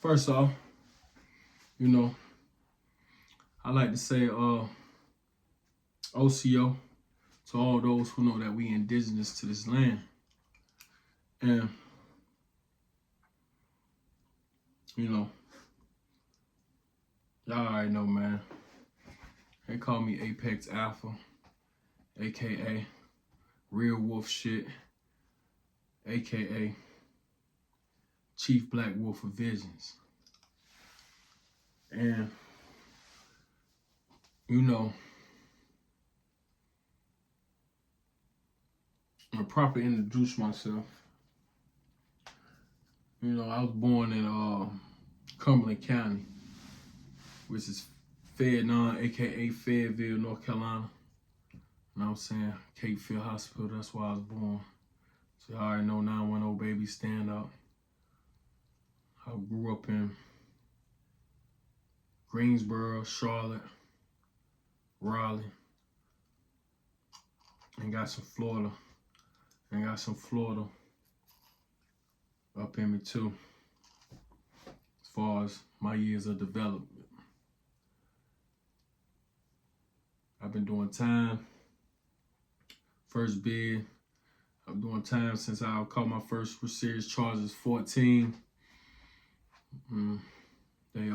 First off, you know, I like to say OCO to all those who know that we indigenous to this land. And, you know, y'all already know, man. They call me Apex Alpha, aka Real Wolf Shit, aka Chief Black Wolf of Visions. And, you know, I'm gonna properly introduce myself. You know, I was born in Cumberland County, which is Fayetteville, aka Fayetteville, North Carolina. You know what I'm saying? Cape Fear Hospital, that's where I was born. So I already know 910 baby, stand up. I grew up in Greensboro, Charlotte, Raleigh, and got some Florida. Up in me too, as far as my years of development. I've been doing time, first bid. I'm doing time since I caught my first serious charges, 14. They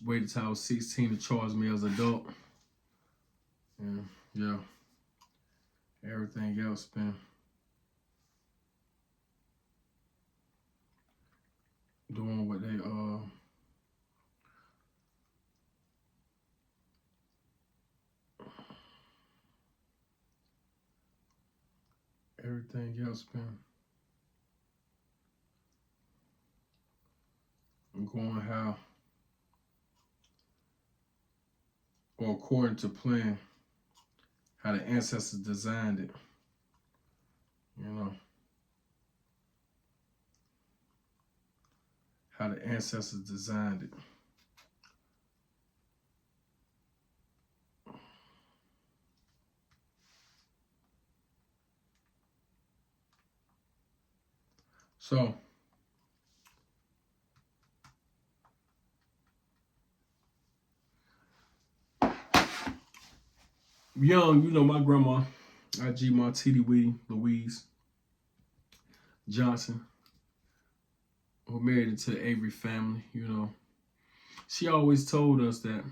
waited till I was 16 to charge me as an adult. And yeah, everything else been doing what they everything else been going how, or according to plan, how the ancestors designed it. You know, how the ancestors designed it. So, young, you know, my grandma, IG Martini Weedy Louise Johnson, who married into the Avery family, you know, she always told us that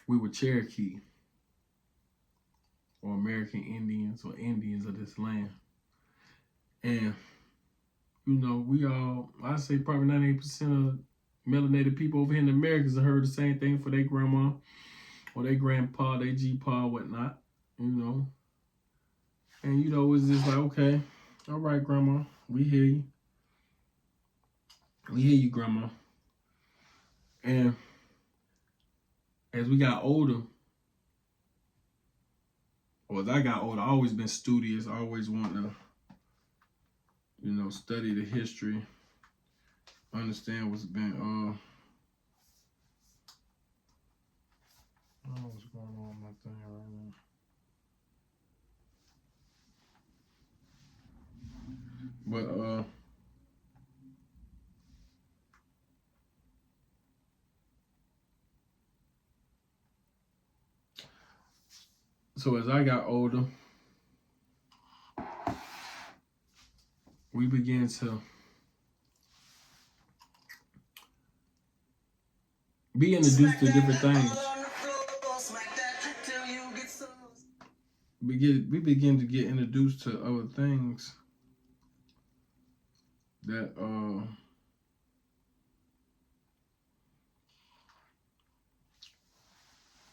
we were Cherokee or American Indians or Indians of this land. And, you know, we all, I say probably 98% of melanated people over here in the Americas have heard the same thing for their grandma or their grandpa, their G-pa, whatnot, you know. And, you know, it's just like, okay, all right, grandma, we hear you. We hear you, grandma. And as we got older, or as I got older, I always been studious. I always want to, you know, study the history, understand what's been, I don't know what's going on with my thing right now. But, so as I got older, we began to be introduced to different things. We begin to get introduced to other things that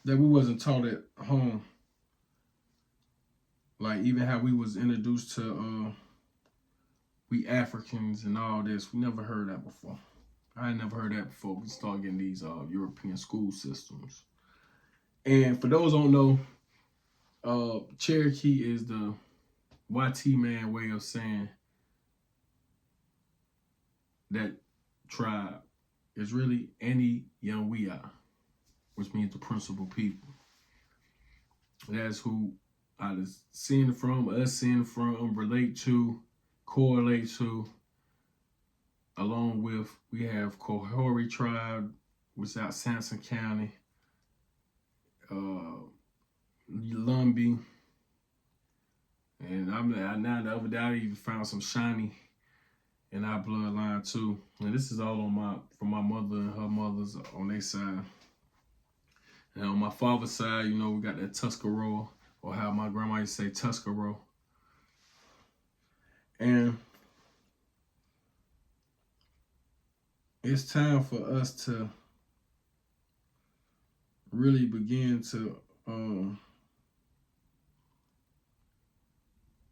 that we wasn't taught at home. Like even how we was introduced to we Africans and all this. We never heard that before. I had never heard that before. We started getting these European school systems. And for those who don't know, Cherokee is the YT man way of saying that tribe is really any young we are, which means the principal people. That's who I was seeing from, us seeing from, relate to, correlate to, along with, we have Kohori tribe, which is out Sampson County, Lumbee, and now the other day I even found some shiny in our bloodline too. And this is all from my mother and her mothers on their side. And on my father's side, we got that Tuscarora, or how my grandma used to say Tuscarora. And it's time for us to really begin to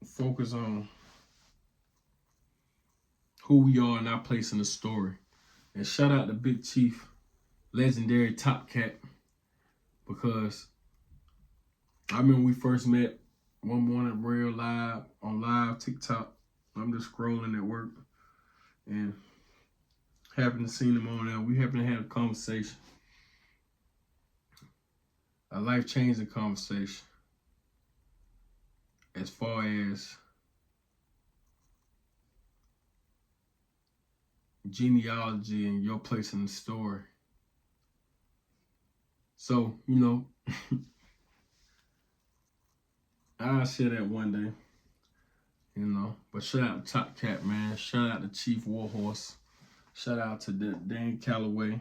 focus on who we are and our place in the story. And shout out to Big Chief, legendary Top Cat, because I remember we first met one morning on live TikTok. I'm just scrolling at work and happened to see him on there. We happened to have a conversation, a life-changing conversation, as far as genealogy and your place in the story. So, I'll share that one day, But shout out to Top Cat, man. Shout out to Chief Warhorse. Shout out to Dan Calloway.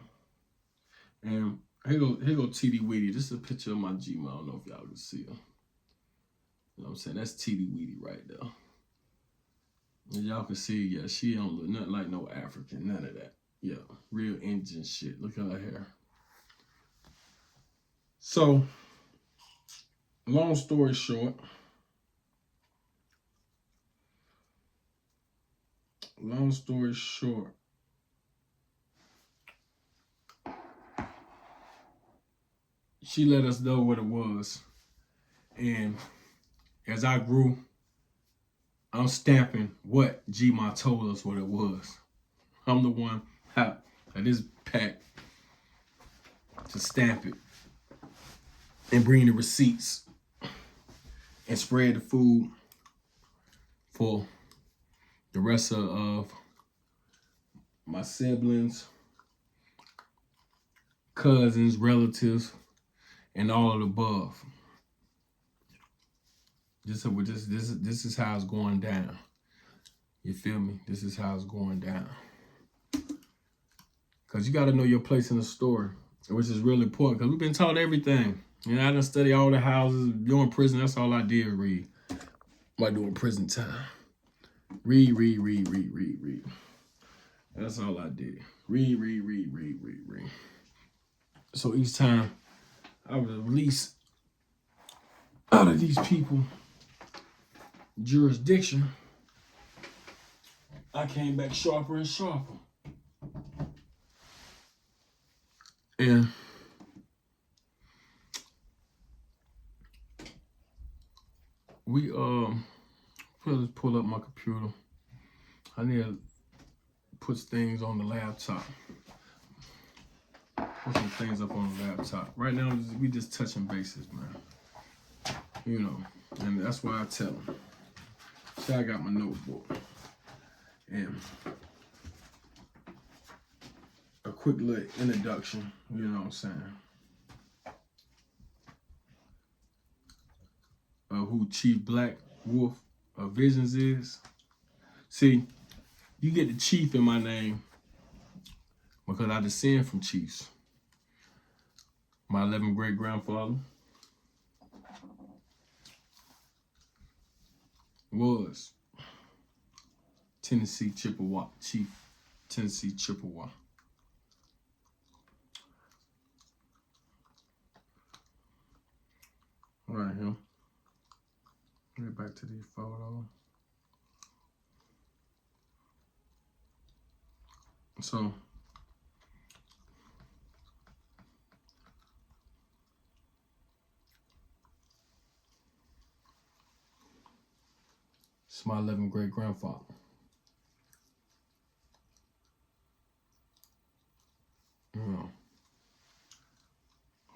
And here go TD Weedy. This is a picture of my Gmail. I don't know if y'all can see her. You know what I'm saying? That's TD Weedy right there. And y'all can see, yeah, she don't look nothing like no African, none of that. Yeah, real Indian shit. Look at her hair. So, long story short, she let us know what it was. And as I grew, I'm stamping what G-Ma told us what it was. I'm the one at this pack to stamp it and bring the receipts and spread the food for the rest of my siblings, cousins, relatives, and all of the above. This is how it's going down. You feel me? This is how it's going down. Because you got to know your place in the story, which is really important, because we've been taught everything. I done study all the houses. During prison, that's all I did, read. While doing prison time. Read. That's all I did. Read. So each time I was released out of these people jurisdiction, I came back sharper and sharper. And we let's pull up my computer. I need to put things on the laptop. Put some things up on the laptop. Right now, we just touching bases, man. And that's why I tell them. See, I got my notebook. And a quick little introduction, you know what I'm saying, of who Chief Black Wolf of Visions is. See, you get the Chief in my name because I descend from chiefs. My 11th great grandfather was Tennessee Chippewa, Chief Tennessee Chippewa. Right here. Get back to these photos. So, it's my 11th great grandfather.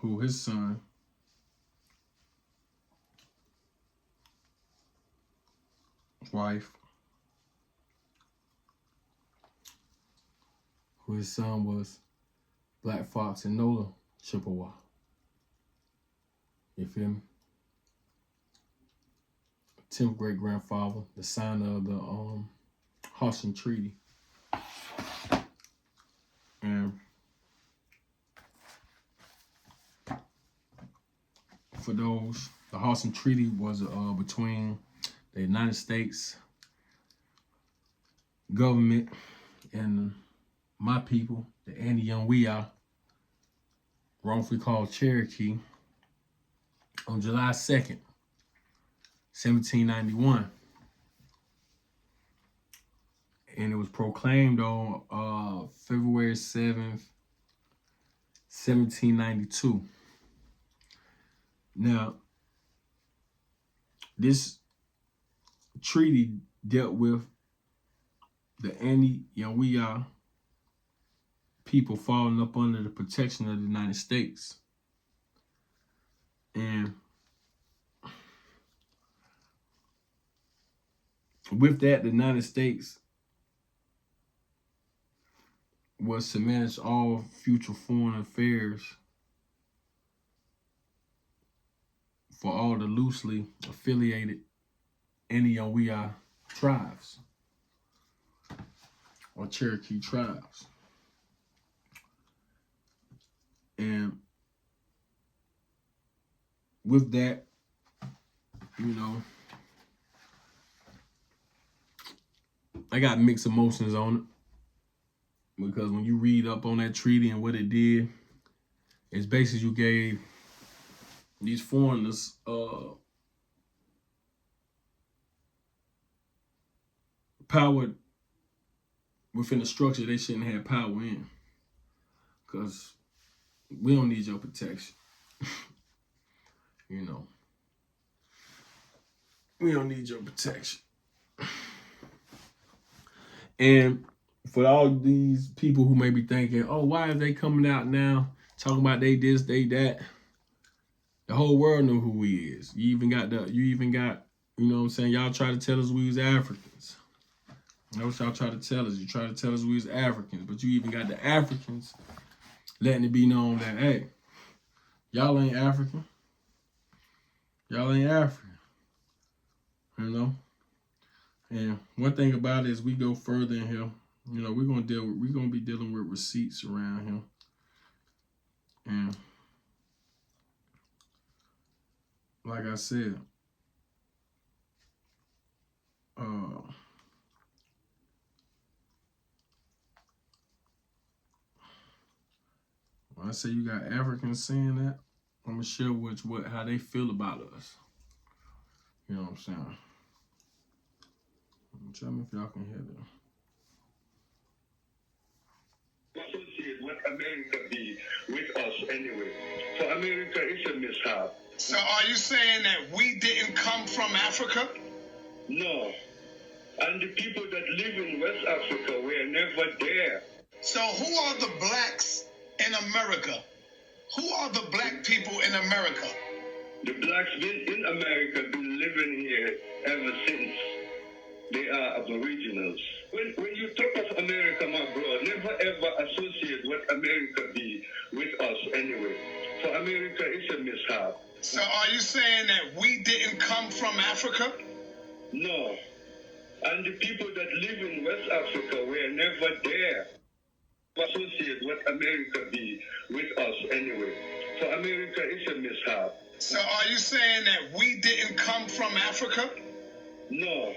Who his son wife, who his son was Black Fox and Nola Chippewa. You feel me? 10th great grandfather, the signer of the Hawson Treaty. And for those, the Hawson Treaty was between the United States government and my people, the Andy-Young-Wee-Ah, wrongfully called Cherokee, on July 2nd, 1791. And it was proclaimed on February 7th, 1792. Now, this treaty dealt with the Andy-Young-Wee-Ah people falling up under the protection of the United States. And with that, the United States was to manage all future foreign affairs for all the loosely affiliated Andy-Young-Wee-Ah tribes or Cherokee tribes. And with that, you know, I got mixed emotions on it, because when you read up on that treaty and what it did, it's basically you gave these foreigners power within the structure they shouldn't have power in, because we don't need your protection. You know, we don't need your protection. And for all these people who may be thinking, oh, why are they coming out now talking about they this, they that? The whole world know who he is. You even got, you know what I'm saying? Y'all try to tell us we was Africans. That's what y'all try to tell us. You try to tell us we was Africans, but you even got the Africans letting it be known that, hey, y'all ain't African. Y'all ain't African. You know? And one thing about it is we go further in here. You know, we're gonna be dealing with receipts around here. And like I said, when I say you got Africans saying that, I'm gonna share how they feel about us. You know what I'm saying? Tell me if y'all can hear that. Associate what America be with us anyway. So America is a mishap. So are you saying that we didn't come from Africa? No. And the people that live in West Africa were never there. So who are the blacks in America? Who are the black people in America? The blacks been in America, been living here ever since. They are aboriginals. When you talk of America, my bro, never ever associate what America be with us anyway. So America is a mishap. So are you saying that we didn't come from Africa? No. And the people that live in West Africa were never there. Associate what America be with us anyway. So America is a mishap. So are you saying that we didn't come from Africa? No.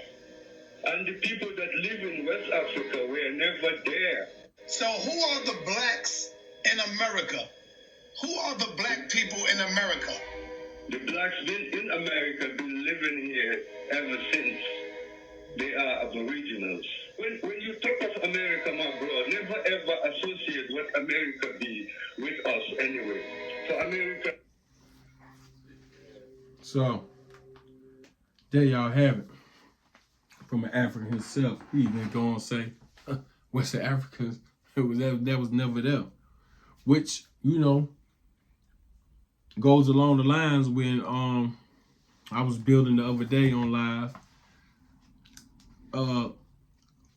And the people that live in West Africa were never there. So who are the blacks in America? Who are the black people in America? The blacks been in America, been living here ever since. They are aboriginals. When you talk of America, my bro, never ever associate what America be with us anyway. So America. So there y'all have it. From an African himself, he even go on and say, West Africans, that was never there. Which, you know, goes along the lines when I was building the other day on live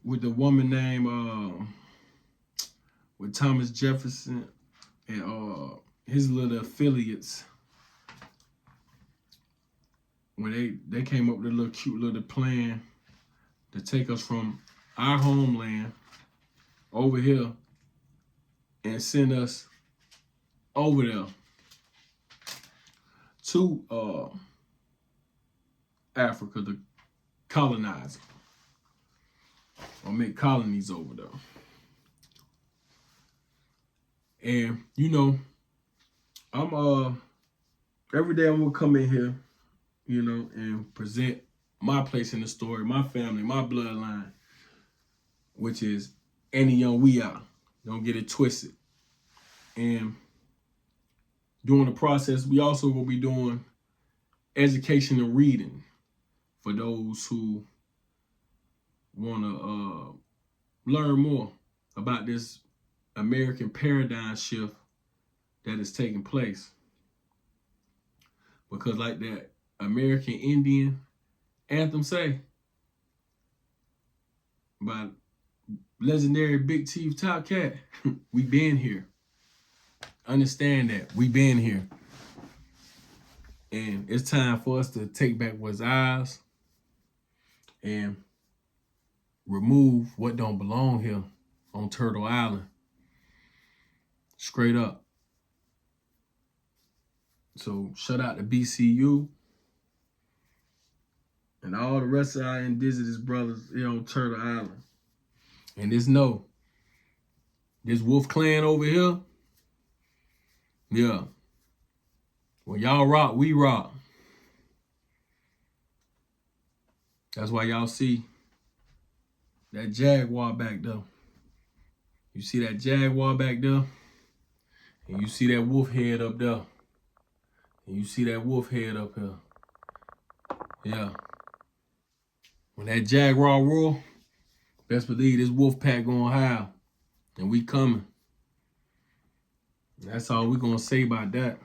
with the woman named with Thomas Jefferson and his little affiliates, when they came up with a little cute little plan to take us from our homeland over here and send us over there to Africa to colonize or make colonies over there. And you know, I'm every day I'm gonna come in here, you know, and present my place in the story, my family, my bloodline, which is any young we are. Don't get it twisted. And during the process, we also will be doing education and reading for those who want to learn more about this American paradigm shift that is taking place. Because like that American Indian anthem say, by legendary Big Chief Top Cat, we been here. Understand that. We been here. And it's time for us to take back what's ours and remove what don't belong here on Turtle Island. Straight up. So shout out to BCU and all the rest of our indigenous brothers here on Turtle Island. And this Wolf Clan over here, yeah. When y'all rock, we rock. That's why y'all see that Jaguar back there. You see that Jaguar back there? And you see that wolf head up there. And you see that wolf head up here. Yeah. When that Jaguar roar, best believe this wolf pack gonna howl. And we coming. That's all we gonna say about that.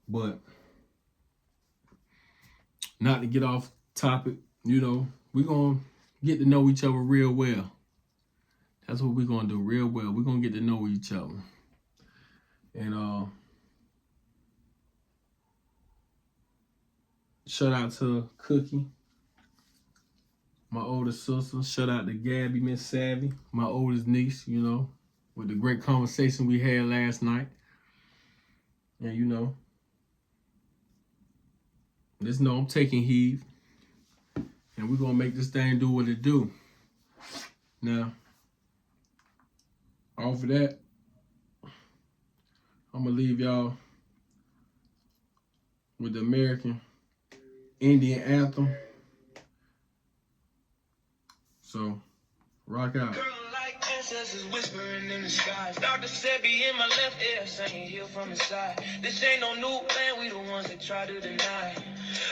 But not to get off topic, you know, we gonna get to know each other real well. That's what we're gonna do real well. We're gonna get to know each other. And shout out to Cookie, my oldest sister. Shout out to Gabby, Miss Savvy, my oldest niece, you know, with the great conversation we had last night. And you know, just know I'm taking heed. And we're gonna make this thing do what it do. Now, off of that, I'm gonna leave y'all with the American Indian anthem. So, rock out. Ancestors whispering in the sky. Dr. Sebi in my left ear saying heal from the side. This ain't no new plan, we the ones that try to deny.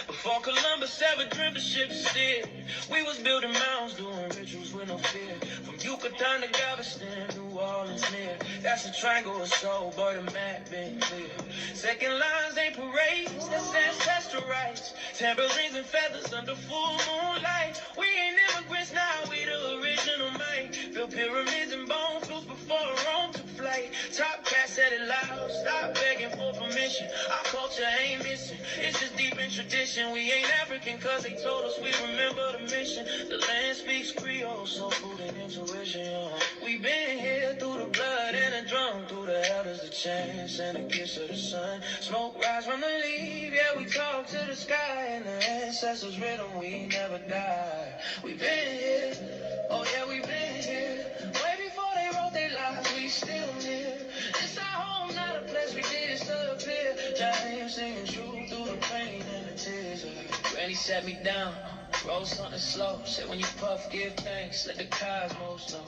Before Columbus ever dreamt the ship steered, we was building mounds, doing rituals with no fear. From Yucatan to Galveston, New Orleans near. That's a triangle or so, but the map been clear. Second lines ain't parades, that's ancestral rights. Tambourines and feathers under full moonlight. We ain't immigrants now, we the original mind. Built pyramids and bone flutes before Rome took flight. Top Cat said it loud, stop begging for permission. Our culture ain't missing, it's just deep in tradition. We ain't African cause they told us we remember the mission. The land speaks Creole, so food and intuition. We been here through the blood and the drum, through the elders, the chants and the gifts of the sun. Smoke rise from the leaf, yeah, we talk to the sky, and the ancestors rhythm, we never die. We been here, oh yeah, we been here. Way before they wrote their lives, we still here. It's our home, not a place we did to appear. Giants singing truth through the pain and the tears. Granny sat me down, roll something slow. Said when you puff, give thanks, let the cosmos know.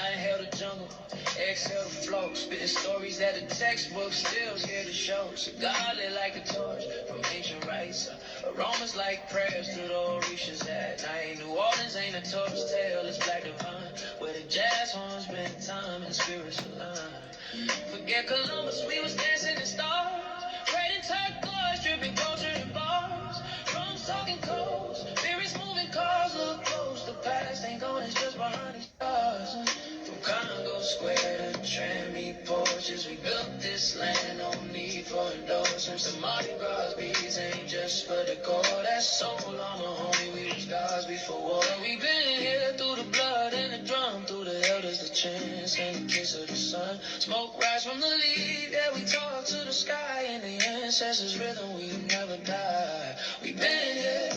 I inhale the jungle, exhale the flow. Spitting stories that the textbook still scared to show. Cigar lit like a torch from ancient rites. Aromas like prayers to the Orishas at night. New Orleans ain't a tourist tale, it's black divine. Where the jazz horns spend time and spirits align. Forget Columbus, we was dancing in stars. Trading turquoise, dripping culture in bars. Drums talking codes, spirits moving cars. Look close, the past ain't gone, it's just behind the stars. From Congo Square to much as we built this land, no need for endorsements. The Mardi Gras beats ain't just for decor. That's so long, homie, we was gods before war. We been here through the blood and the drum, through the elders, the chants, and the kiss of the sun. Smoke rise from the lead, yeah, we talk to the sky. In the ancestors' rhythm, we never die. We been here,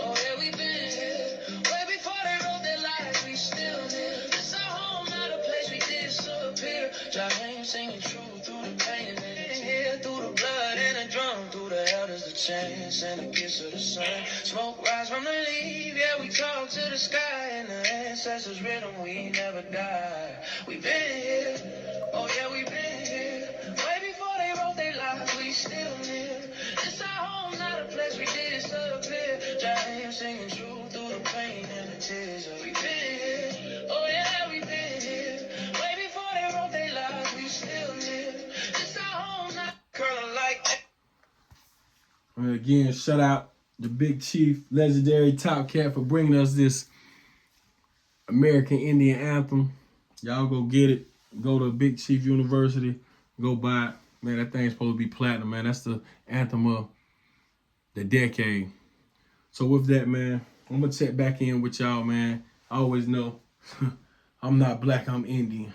oh yeah, we been here. Way before they wrote their lives, we still here. This our home, not a place we disappear. Jaheim singing true through the pain and then here through the blood and the drum, through the elders, the chants, and the kiss of the sun. Smoke rise from the leaf, yeah, we talk to the sky. In the ancestors' rhythm, we never die. We been here, oh yeah, we been here. Way before they wrote their lives, we still live. This our home, not a place we disappear. Jaheim singing true through the pain and the tears. We been here, oh yeah, we been here. Way before they wrote their lives, we still live. This our home, not curling like. And again, shout out the Big Chief, legendary Top Cat, for bringing us this American Indian anthem. Y'all go get it. Go to Big Chief University. Go buy it. Man, that thing's supposed to be platinum, man. That's the anthem of the decade. So with that, man, I'm going to check back in with y'all, man. I always know I'm not black, I'm Indian.